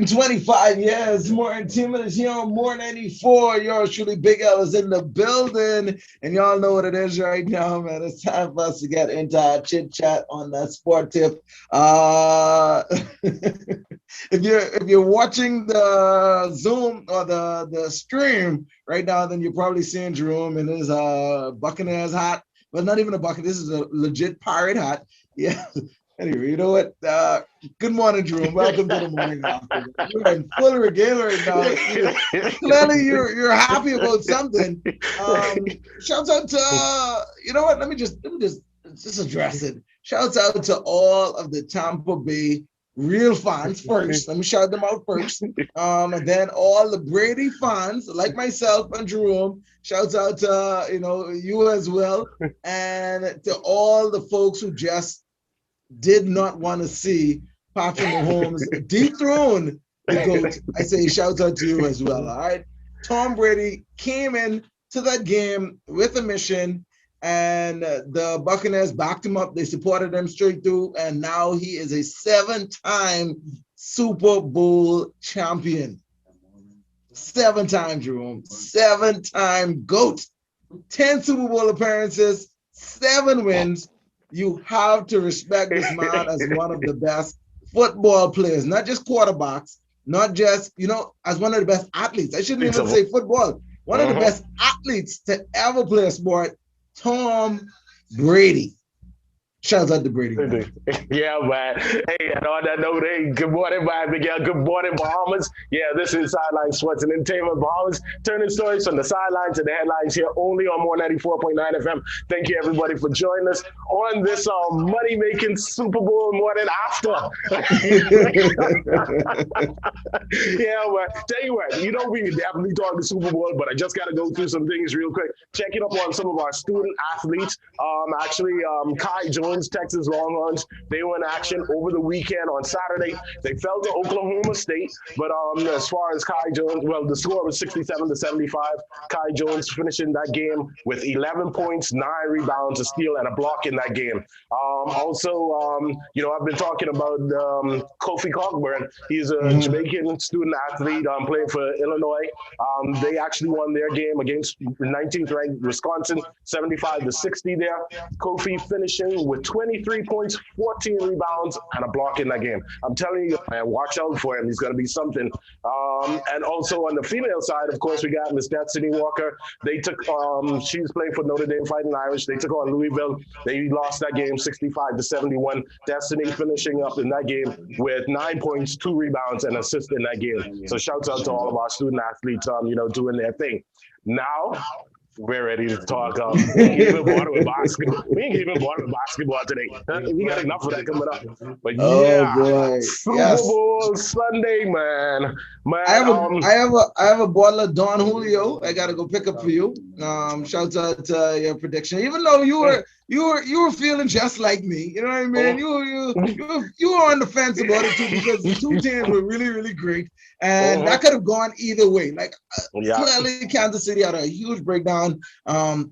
In 25 years, more intimate is here on more 94. Yours truly, Big L is in the building. And y'all know what it is right now, man. It's time for us to get into our chit chat on that sport tip. If you're watching the Zoom or the stream right now, then you're probably seeing Jerome in his Buccaneers hat. But not even a bucket. This is a legit pirate hat. Yeah. Anyway, you know what? Good morning, Jerome. Welcome to the morning after. You're in full regalia right now. Clearly, you're happy about something. Shouts out to you know what? Let me just address it. Shouts out to all of the Tampa Bay real fans first. Let me shout them out first. And then all the Brady fans, like myself and Jerome. Shouts out to you as well, and to all the folks who just did not want to see Patrick Mahomes dethrone the GOAT. I say shouts out to you as well, all right? Tom Brady came in to that game with a mission, and the Buccaneers backed him up. They supported him straight through, and now he is a 7-time Super Bowl champion. 7-time, Jerome. 7-time GOAT. 10 Super Bowl appearances, 7 wins. You have to respect this man as one of the best football players, not just quarterbacks, not just, as one of the best athletes. I shouldn't even say football. One of the best athletes to ever play a sport, Tom Brady. Shouts out to Brady. Man. Yeah, man. Hey, and on that note, hey, good morning, man. Miguel. Good morning, Bahamas. Yeah, this is Sideline Sports and Entertainment Bahamas. Turning stories from the sideline to the headlines here only on more 94.9 FM. Thank you, everybody, for joining us on this money-making Super Bowl morning after. Yeah, well, tell you what, we definitely talk the Super Bowl, but I just got to go through some things real quick. Checking up on some of our student athletes. Kai Jones, Texas Longhorns, they were in action over the weekend on Saturday. They fell to Oklahoma State, but as far as Kai Jones, well, the score was 67-75. Kai Jones finishing that game with 11 points, 9 rebounds, a steal, and a block in that game. I've been talking about Kofi Cockburn. He's a Jamaican student athlete playing for Illinois. They actually won their game against 19th ranked Wisconsin, 75-60 there. Kofi finishing with 23 points, 14 rebounds, and a block in that game. I'm telling you, man, watch out for him. He's going to be something. And also on the female side, of course, we got Miss Destiny Walker. They took, she's playing for Notre Dame Fighting Irish. They took on Louisville. They lost that game 65-71. Destiny finishing up in that game with 9 points, 2 rebounds, and assists in that game. So shouts out to all of our student athletes, doing their thing. Now, we're ready to talk. We ain't even bothered with basketball. Today. We got enough of that coming up. But boy. Super Bowl Sunday, man. I have a bottle of Don Julio. I gotta go pick up for you. Shouts out to your prediction. Even though you were feeling just like me, you know what I mean? You were on the fence about it too, because the two teams were really, really great, and that could have gone either way. Clearly, Kansas City had a huge breakdown.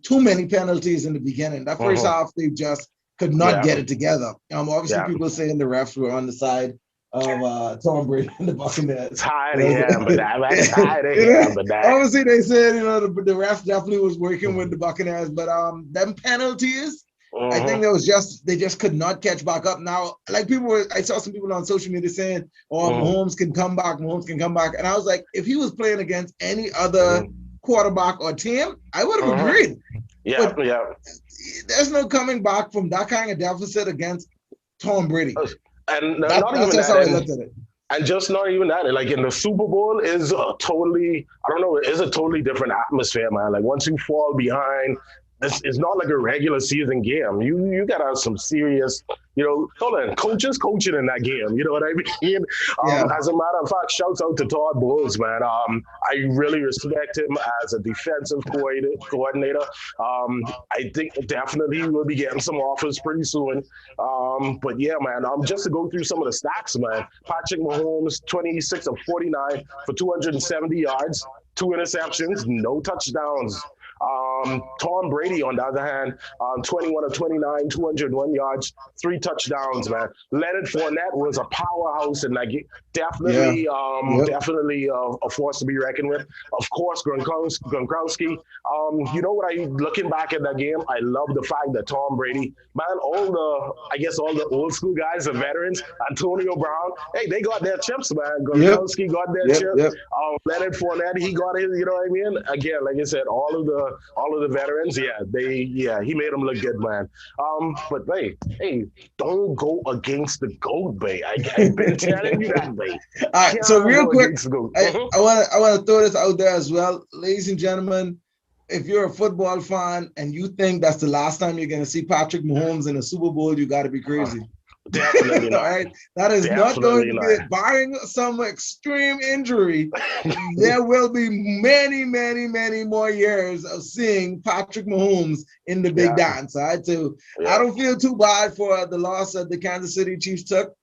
Too many penalties in the beginning. That first half, they just could not get it together. Obviously, people saying the refs were on the side of Tom Brady and the Buccaneers. Obviously, they said the refs definitely was working with the Buccaneers, but them penalties. I think they just could not catch back up. Now, I saw some people on social media saying, Mahomes can come back, and I was like, if he was playing against any other quarterback or team, I would have agreed. But there's no coming back from that kind of deficit against Tom Brady. And that's how I looked at it. And just not even that, like in the Super Bowl is a totally different atmosphere, man. Like once you fall behind, it's not like a regular season game. You got to have some serious, coaches coaching in that game. You know what I mean? As a matter of fact, shouts out to Todd Bowles, man. I really respect him as a defensive coordinator. I think definitely he will be getting some offers pretty soon. But yeah, man, just to go through some of the stats, man. Patrick Mahomes, 26 of 49 for 270 yards, 2 interceptions, no touchdowns. Tom Brady, on the other hand, 21 of 29, 201 yards, 3 touchdowns, man. Leonard Fournette was a powerhouse and like Yeah. definitely, Yep. definitely a force to be reckoned with. Of course, Gronkowski. You know what? Looking back at that game, I love the fact that Tom Brady, man, I guess all the old school guys, the veterans, Antonio Brown, hey, they got their chips, man. Yep. Gronkowski got their Yep. chips. Yep. Leonard Fournette, he got his. You know what I mean? Again, like I said, all of the veterans, he made them look good, man. But hey, don't go against the goat, Bay. I've been telling you that, Bay. All right. So Can't real go quick, against the goat. I, I want to I want to throw this out there as well, ladies and gentlemen. If you're a football fan and you think that's the last time you're going to see Patrick Mahomes in a Super Bowl, you got to be crazy. Definitely All not. right, that is not going Definitely to be not. it. Barring some extreme injury, there will be many, many, many more years of seeing Patrick Mahomes in the big Yeah, dance. All right, so I yeah. don't feel too bad for the loss that the Kansas City Chiefs took,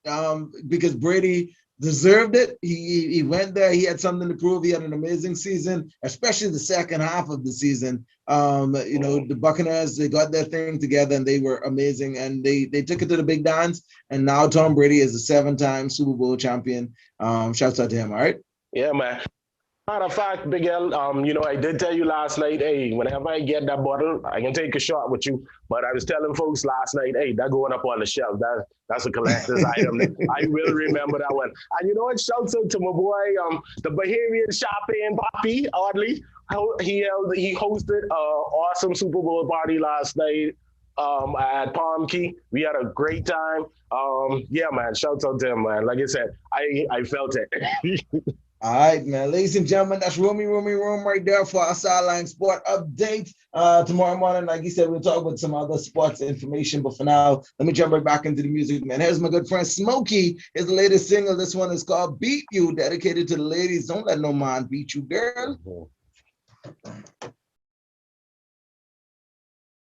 because Brady deserved it. He went there. He had something to prove. He had an amazing season, especially the second half of the season. The Buccaneers, they got their thing together and they were amazing, and they took it to the big dance. And now Tom Brady is a 7-time Super Bowl champion. Shouts out to him. All right. Yeah, man. Matter of fact, Big L, I did tell you last night, hey, whenever I get that bottle, I can take a shot with you. But I was telling folks last night, hey, that going up on the shelf. That's a collector's item. I will remember that one. And you know what? Shouts out to my boy, the Bahamian Champagne Poppy, oddly. He hosted an awesome Super Bowl party last night at Palm Key. We had a great time. Yeah, man. Shouts out to him, man. Like I said, I felt it. All right, man. Ladies and gentlemen, that's Room right there for our Sideline Sport update. Tomorrow morning, like you said, we'll talk about some other sports information. But for now, let me jump right back into the music, man. Here's my good friend Smokey. His latest single. This one is called Beat You, dedicated to the ladies. Don't let no man beat you, girl.